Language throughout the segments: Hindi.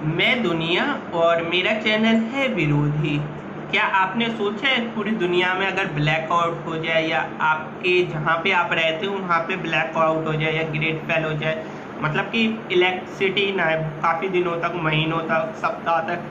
मैं दुनिया और मेरा चैनल है विरोधी। क्या आपने सोचा है पूरी दुनिया में अगर ब्लैकआउट हो जाए या आपके जहाँ पे आप रहते हो वहाँ पे ब्लैकआउट हो जाए या ग्रेट फेल हो जाए, मतलब कि इलेक्ट्रिसिटी ना है काफ़ी दिनों तक, महीनों तक, सप्ताह तक,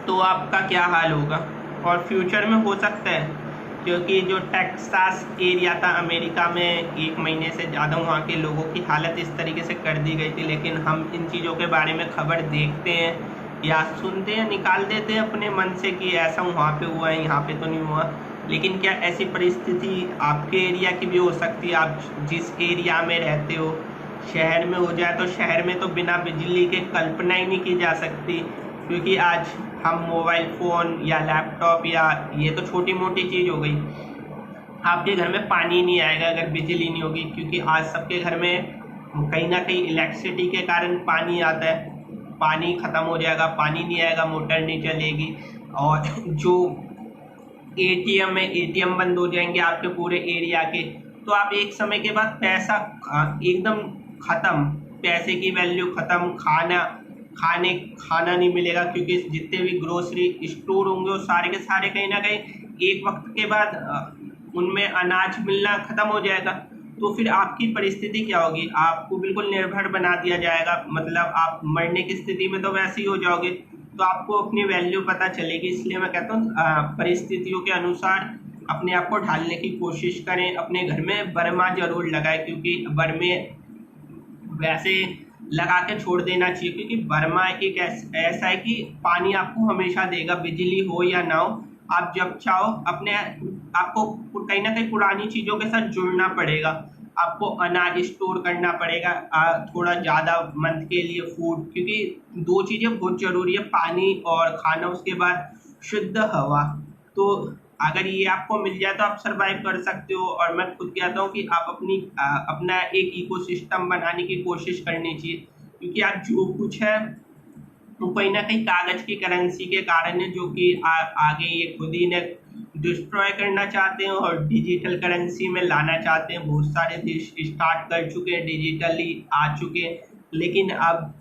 तो आपका क्या हाल होगा। और फ्यूचर में हो सकता है, क्योंकि जो टेक्सास एरिया था अमेरिका में, 1 महीने से ज़्यादा वहाँ के लोगों की हालत इस तरीके से कर दी गई थी। लेकिन हम इन चीज़ों के बारे में खबर देखते हैं या सुनते हैं, निकाल देते हैं अपने मन से कि ऐसा वहाँ पे हुआ है, यहाँ पे तो नहीं हुआ। लेकिन क्या ऐसी परिस्थिति आपके एरिया की भी हो सकती है? आप जिस एरिया में रहते हो, शहर में हो जाए तो शहर में तो बिना बिजली के कल्पना ही नहीं की जा सकती, क्योंकि आज हम मोबाइल फ़ोन या लैपटॉप, या ये तो छोटी मोटी चीज़ हो गई, आपके घर में पानी नहीं आएगा अगर बिजली नहीं होगी। क्योंकि आज सबके घर में कहीं ना कहीं इलेक्ट्रिसिटी के कारण पानी आता है। पानी ख़त्म हो जाएगा, पानी नहीं आएगा, मोटर नहीं चलेगी, और जो एटीएम है, एटीएम बंद हो जाएंगे आपके पूरे एरिया के। तो आप एक समय के बाद पैसा एकदम ख़त्म, पैसे की वैल्यू ख़त्म, खाना नहीं मिलेगा, क्योंकि जितने भी ग्रोसरी स्टोर होंगे वो सारे के सारे कहीं ना कहीं एक वक्त के बाद उनमें अनाज मिलना ख़त्म हो जाएगा। तो फिर आपकी परिस्थिति क्या होगी? आपको बिल्कुल निर्भर बना दिया जाएगा, मतलब आप मरने की स्थिति में तो वैसे ही हो जाओगे। तो आपको अपनी वैल्यू पता चलेगी। इसलिए मैं कहता हूँ परिस्थितियों के अनुसार अपने आप को ढालने की कोशिश करें। अपने घर में बर्मा जरूर लगाएं, क्योंकि बर्मे वैसे लगा के छोड़ देना चाहिए, क्योंकि बर्मा एक ऐसा है कि पानी आपको हमेशा देगा, बिजली हो या ना हो। आप जब चाहो अपने आपको कहीं ना कहीं पुरानी चीज़ों के साथ जुड़ना पड़ेगा। आपको अनाज स्टोर करना पड़ेगा थोड़ा ज़्यादा मंथ के लिए, फूड, क्योंकि दो चीज़ें बहुत ज़रूरी है, पानी और खाना, उसके बाद शुद्ध हवा। तो अगर ये आपको मिल जाए तो आप सरवाइव कर सकते हो। और मैं खुद कहता हूँ कि आप अपना एक इकोसिस्टम बनाने की कोशिश करनी चाहिए, क्योंकि आज जो कुछ है वो कहीं ना कहीं कागज की करेंसी के कारण है, जो कि आगे ये खुद ही ने डिस्ट्रॉय करना चाहते हैं और डिजिटल करेंसी में लाना चाहते हैं। बहुत सारे देश स्टार्ट कर चुके हैं, डिजिटली आ चुके हैं, लेकिन अब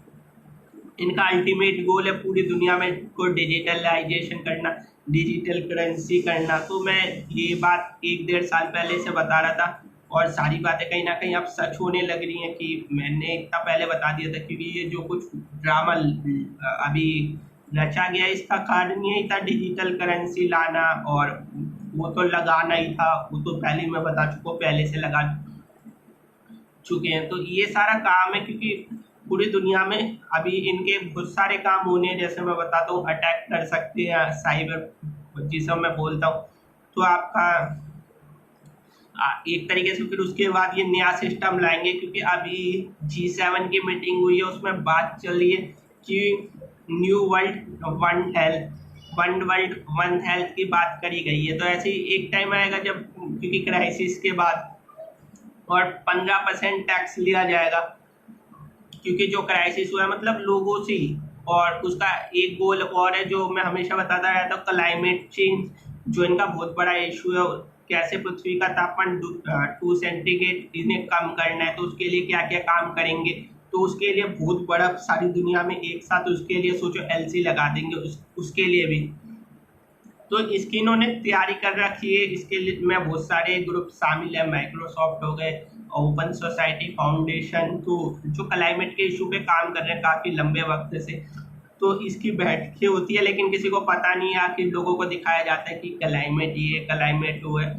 इनका अल्टीमेट गोल है पूरी दुनिया में को डिजिटलाइजेशन करना, डिजिटल करेंसी करना। तो मैं ये बात 1 डेढ़ साल पहले से बता रहा था, और सारी बातें कहीं ना कहीं अब सच होने लग रही हैं कि मैंने इतना पहले बता दिया था। क्योंकि ये जो कुछ ड्रामा अभी रचा गया, इसका कारण यही था डिजिटल करेंसी लाना, और वो तो लगाना ही था, वो तो पहले मैं बता चुका हूँ, पहले से लगा चुके हैं। तो ये सारा काम है, क्योंकि पूरी दुनिया में अभी इनके बहुत सारे काम होने हैं। जैसे मैं बताता हूँ, अटैक कर सकते हैं, साइबर जिसे मैं बोलता हूँ। तो आपका एक तरीके से फिर उसके बाद ये नया सिस्टम लाएंगे, क्योंकि अभी G7 की मीटिंग हुई है, उसमें बात चल रही है कि न्यू वर्ल्ड वन हेल्थ की बात करी गई है। तो ऐसे ही एक टाइम आएगा जब, क्योंकि क्राइसिस के बाद, और 15% टैक्स लिया जाएगा, क्योंकि जो क्राइसिस हुआ है मतलब लोगों से ही। और उसका एक गोल और है जो मैं हमेशा बताता रहता हूँ, क्लाइमेट चेंज, जो इनका बहुत बड़ा इशू है। कैसे पृथ्वी का तापमान 2 सेंटीग्रेड इन्हें कम करना है, तो उसके लिए क्या क्या काम करेंगे। तो उसके लिए बहुत बड़ा, सारी दुनिया में एक साथ उसके लिए सोचो एलसी लगा देंगे, उसके लिए भी। तो इसकी इन्होंने तैयारी कर रखी है। इसके लिए में बहुत सारे ग्रुप शामिल है, माइक्रोसॉफ्ट हो गए, ओपन सोसाइटी फाउंडेशन, तो जो क्लाइमेट के इशू पे काम कर रहे हैं काफ़ी लंबे वक्त से। तो इसकी बैठकें होती है, लेकिन किसी को पता नहीं है, आखिर लोगों को दिखाया जाता है कि क्लाइमेट ये, क्लाइमेट वो है।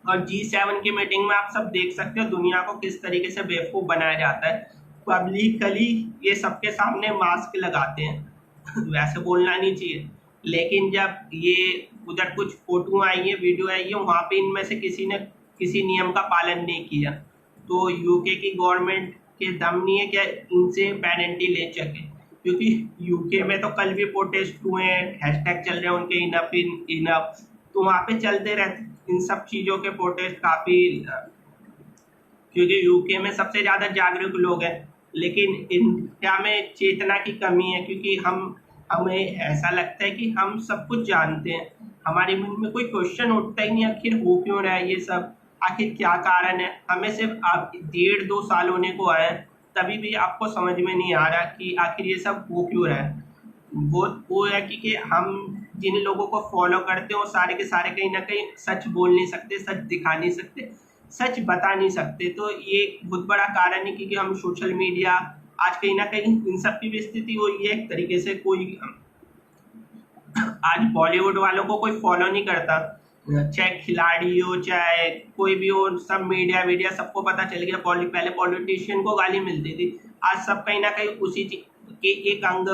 और G7 की मीटिंग में आप सब देख सकते हो दुनिया को किस तरीके से बेवकूफ़ बनाया जाता है। पब्लिकली ये सबके सामने मास्क लगाते हैं वैसे बोलना नहीं चाहिए, लेकिन जब ये उधर कुछ फोटो आई है, वीडियो आई है, वहाँ पे इनमें से किसी ने किसी नियम का पालन नहीं किया। तो यूके की गवर्नमेंट के दम नहीं है क्या इनसे पेनल्टी ले सके, क्योंकि यूके में तो कल भी प्रोटेस्ट हुए हैं, हैशटैग चल रहे हैं उनके, इनफ इनफ। तो वहाँ पे चलते रहते इन सब चीज़ों के प्रोटेस्ट काफ़ी, क्योंकि यूके में सबसे ज़्यादा जागरूक लोग हैं। लेकिन इंडिया में चेतना की कमी है, क्योंकि हमें ऐसा लगता है कि हम सब कुछ जानते हैं, हमारे मन में कोई क्वेश्चन उठता ही नहीं आखिर हो क्यों रहा है ये सब, आखिर क्या कारण है। हमें सिर्फ आप 1.5-2 साल होने को आए हैं, तभी भी आपको समझ में नहीं आ रहा कि आखिर ये सब हो क्यों रहा है। वो है कि हम जिन लोगों को फॉलो करते हैं वो सारे के सारे कहीं ना कहीं सच बोल नहीं सकते, सच दिखा नहीं सकते, सच बता नहीं सकते। तो ये बहुत बड़ा कारण है क्योंकि हम सोशल मीडिया आज कहीं ना कहीं इन सब की भी स्थिति हुई है एक तरीके से। कोई आज बॉलीवुड वालों को कोई फॉलो नहीं करता, चाहे खिलाड़ी हो चाहे कोई भी हो, सब मीडिया वीडिया सबको पता चल गया। पहले पॉलिटिशियन को गाली मिलती थी, आज सब कहीं ना कहीं उसी के एक अंग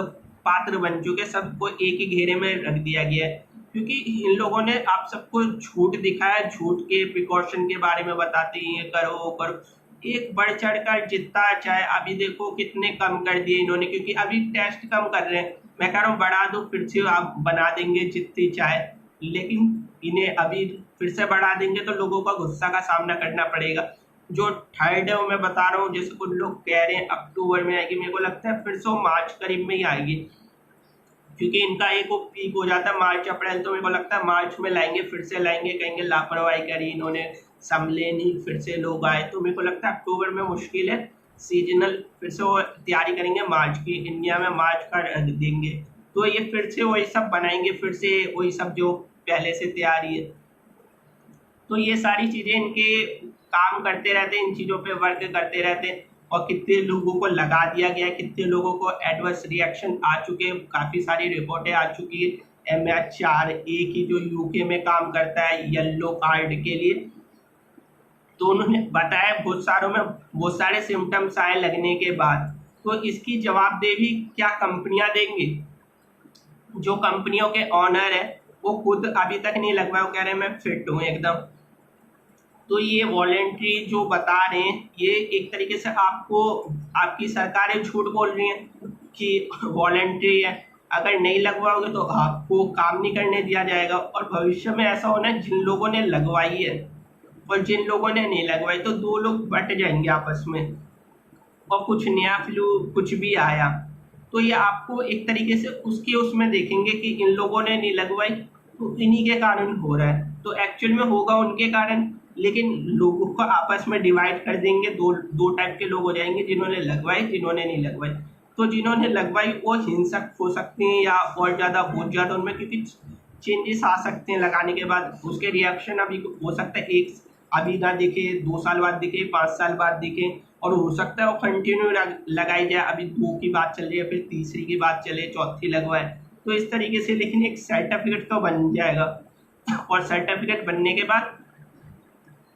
पात्र बन चुके, सबको एक ही घेरे में रख दिया गया है। क्योंकि इन लोगों ने आप सबको झूठ दिखाया, झूठ के प्रिकॉशन के बारे में बताते हैं, ये करो वो करो, एक बढ़ चढ़ कर जितना चाहे। अभी देखो कितने कम कर दिए इन्होंने, क्योंकि अभी टेस्ट कम कर रहे हैं। मैं कह रहा हूँ बढ़ा दो, फिर से आप बना देंगे जितनी चाहे, लेकिन इन्हें अभी फिर से बढ़ा देंगे तो लोगों का गुस्सा का सामना करना पड़ेगा। जो थर्ड है वो मैं बता रहा हूँ, जैसे कुछ लोग कह रहे हैं अक्टूबर में आएगी, मेरे को लगता है फिर से वो मार्च करीब में ही आएगी, क्योंकि इनका एक वो पीक हो जाता है मार्च अप्रैल। तो मेरे को लगता है मार्च में लाएंगे, फिर से लाएंगे, कहेंगे लापरवाही करी इन्होंने, संभले नहीं, फिर से लोग आए। तो मेरे को लगता है अक्टूबर में मुश्किल है, सीजनल फिर से वो तैयारी करेंगे मार्च की, इंडिया में मार्च का देंगे। तो ये फिर से वही सब बनाएंगे, फिर से वही सब जो पहले से तैयारी है। तो ये सारी चीजें इनके काम करते रहते हैं, इन चीजों पे वर्क करते रहते हैं। और कितने लोगों को लगा दिया गया है, कितने लोगों को एडवर्स रिएक्शन आ चुके हैं, काफी सारी रिपोर्टें आ चुकी है। MH4A की जो यूके में काम करता है येलो कार्ड के लिए, तो उन्होंने बताया बहुत सारे सिम्टम्स आए लगने के बाद। तो इसकी जवाबदेही क्या कंपनियां देंगी? जो कंपनियों के ऑनर है वो खुद अभी तक नहीं लगवाए, वो कह रहे हैं मैं फिट हूँ एकदम। तो ये वॉलेंट्री जो बता रहे हैं, ये एक तरीके से आपको आपकी सरकारें झूठ बोल रही हैं कि वॉलेंट्री है, अगर नहीं लगवाओगे तो आपको काम नहीं करने दिया जाएगा। और भविष्य में ऐसा होना है, जिन लोगों ने लगवाई है और जिन लोगों ने नहीं लगवाई, तो दो लोग बट जाएंगे आपस में, और कुछ नया फ्लू कुछ भी आया तो ये आपको एक तरीके से उसमें देखेंगे कि इन लोगों ने नहीं लगवाई तो इन्हीं के कारण हो रहा है। तो एक्चुअल में होगा उनके कारण, लेकिन लोगों को आपस में डिवाइड कर देंगे, दो टाइप के लोग हो जाएंगे, जिन्होंने लगवाई, जिन्होंने नहीं लगवाई। तो जिन्होंने लगवाई वो हिंसक हो सकते हैं या और ज़्यादा बहुत ज़्यादा उनमें क्योंकि चेंजेस आ सकते हैं लगाने के बाद, उसके रिएक्शन अभी हो सकता है एक अभी ना दिखे, 2 साल बाद दिखे, 5 साल बाद दिखे, और हो सकता है वो कंटिन्यू लगाई जाए। अभी 2 की बात चल रही है, फिर तीसरी की बात चले, चौथी लगवाए, तो इस तरीके से। लेकिन एक सर्टिफिकेट तो बन जाएगा, और सर्टिफिकेट बनने के बाद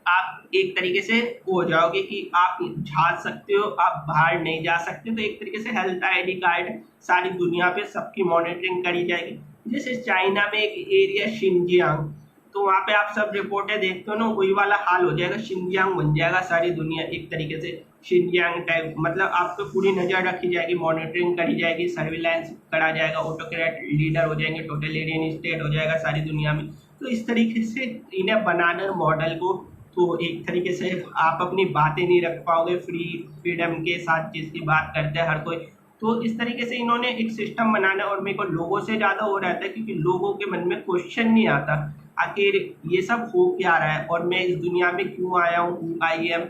आप एक तरीके से हो जाओगे कि आप जा सकते हो, आप बाहर नहीं जा सकते। तो एक तरीके से हेल्थ ID कार्ड सारी दुनिया पे सबकी मॉनिटरिंग करी जाएगी। जैसे चाइना में एक एरिया शिनजियांग, तो वहाँ पे आप सब रिपोर्टें देखते हो ना, वही वाला हाल हो जाएगा, शिनजियांग बन जाएगा सारी दुनिया एक तरीके से। शिनजियांग टाइप मतलब आप पे पूरी नज़र रखी जाएगी, मॉनिटरिंग करी जाएगी, सर्विलांस करा जाएगा, ऑटोक्रेट लीडर हो जाएंगे, टोटलिटेरियन स्टेट हो जाएगा सारी दुनिया में। तो इस तरीके से इन्हें बनाना मॉडल को, तो एक तरीके से आप अपनी बातें नहीं रख पाओगे फ्रीडम के साथ, जिसकी बात करते हैं हर कोई। तो इस तरीके से इन्होंने एक सिस्टम बनाना, और मेरे को लोगों से ज़्यादा हो रहता है क्योंकि लोगों के मन में क्वेश्चन नहीं आता आखिर ये सब हो क्या रहा है और मैं इस दुनिया में क्यों आया हूँ, आई एम।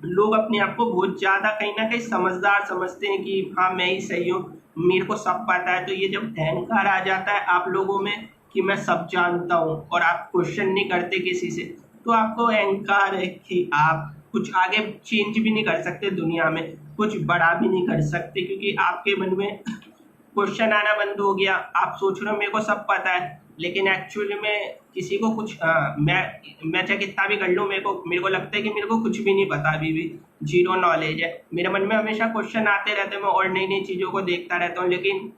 लोग अपने आप को बहुत ज़्यादा कहीं ना कहीं समझदार समझते हैं कि हाँ मैं ही सही हूँ, मेरे को सब पता है। तो ये जब अहंकार आ जाता है आप लोगों में कि मैं सब जानता हूँ और आप क्वेश्चन नहीं करते किसी से, तो आपको अहंकार है कि आप कुछ आगे चेंज भी नहीं कर सकते दुनिया में, कुछ बड़ा भी नहीं कर सकते, क्योंकि आपके मन में क्वेश्चन आना बंद हो गया। आप सोच रहे हो मेरे को सब पता है, लेकिन एक्चुअली में किसी को कुछ मैं चाहे कितना भी कर लूँ, मेरे को लगता है कि मेरे को कुछ भी नहीं पता, अभी भी जीरो नॉलेज है। मेरे मन में हमेशा क्वेश्चन आते रहते हैं, मैं और नई नई चीज़ों को देखता रहता हूँ। लेकिन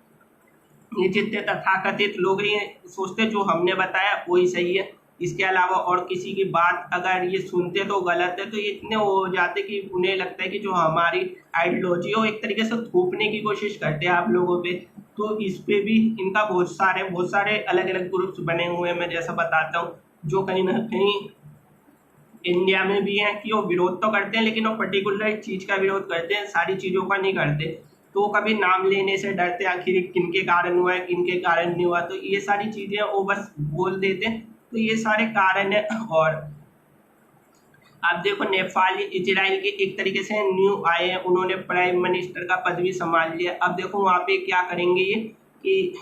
ये जितने तथाकथित लोग ये सोचते जो हमने बताया वही सही है, इसके अलावा और किसी की बात अगर ये सुनते तो गलत है, तो ये इतने हो जाते कि उन्हें लगता है कि जो हमारी आइडियोलॉजी हो एक तरीके से थोपने की कोशिश करते हैं आप लोगों पे। तो इस पे भी इनका बहुत सारे अलग अलग ग्रुप्स बने हुए हैं, मैं जैसा बताता हूँ, जो कहीं ना कहीं इंडिया में भी हैं कि वो विरोध तो करते हैं, लेकिन वो पर्टिकुलर चीज़ का विरोध करते हैं, सारी चीज़ों का नहीं करते। तो वो कभी नाम लेने से डरते आखिर किनके कारण हुआ है, किनके कारण नहीं हुआ, तो ये सारी चीज़ें वो बस बोल देते हैं। तो ये सारे कारण है। और आप देखो नेपाल इजराइल के एक तरीके से न्यू आए हैं, उन्होंने प्राइम मिनिस्टर का पद भी संभाल लिया। अब देखो वहाँ पे क्या करेंगे ये कि,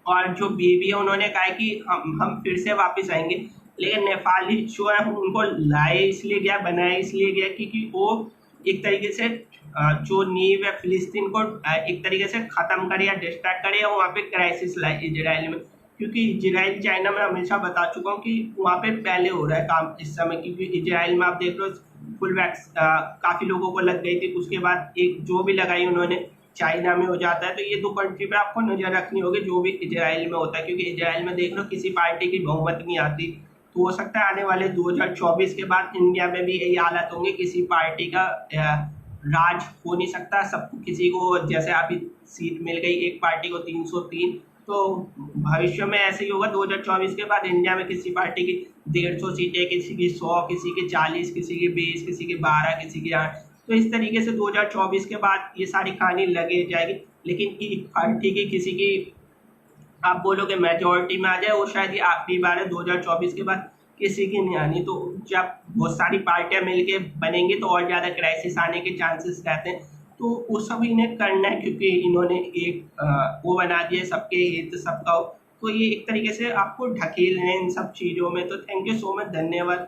और जो बीवी है उन्होंने कहा है कि हम फिर से वापस आएंगे। लेकिन नेपाली जो है उनको लाए इसलिए गया, बनाए इसलिए गया क्योंकि वो एक तरीके से जो नींव है फिलिस्तीन को एक तरीके से खत्म करे या डिस्ट्रैक्ट करे, या वहाँ पे क्राइसिस लाए इजराइल में। क्योंकि इजराइल चाइना में हमेशा बता चुका हूँ कि वहाँ पे पहले हो रहा है काम इस समय, क्योंकि इजराइल में आप देख लो फुल वैक्स काफ़ी लोगों को लग गई थी, उसके बाद एक जो भी लगाई उन्होंने चाइना में हो जाता है। तो ये दो कंट्री पे आपको नज़र रखनी होगी जो भी इजराइल में होता है, क्योंकि इजराइल में देख लो किसी पार्टी की बहुमत नहीं आती। तो हो सकता है आने वाले 2024 के बाद इंडिया में भी यही हालत होंगे, किसी पार्टी का राज हो नहीं सकता, सब किसी को जैसे अभी सीट मिल गई एक पार्टी को 303, तो भविष्य में ऐसे ही होगा 2024 के बाद इंडिया में किसी पार्टी की 150 सीटें, किसी की 100, किसी की 40, किसी की 20, किसी की 12, किसी की 8। तो इस तरीके से 2024 के बाद ये सारी कहानी लगे जाएगी। लेकिन एक पार्टी की किसी की आप बोलोगे मेजोरिटी में आ जाए, वो शायद ये आखिरी बार है, 2024 के बाद किसी की नहीं आनी। तो जब बहुत सारी पार्टियां मिलके बनेंगी तो और ज़्यादा क्राइसिस आने के चांसेस रहते हैं। तो वो सब इन्हें करना है क्योंकि इन्होंने एक वो बना दिया सबके हित सबका। तो ये एक तरीके से आपको ढकेल रहे हैं इन सब चीज़ों में। तो थैंक यू सो मच, धन्यवाद।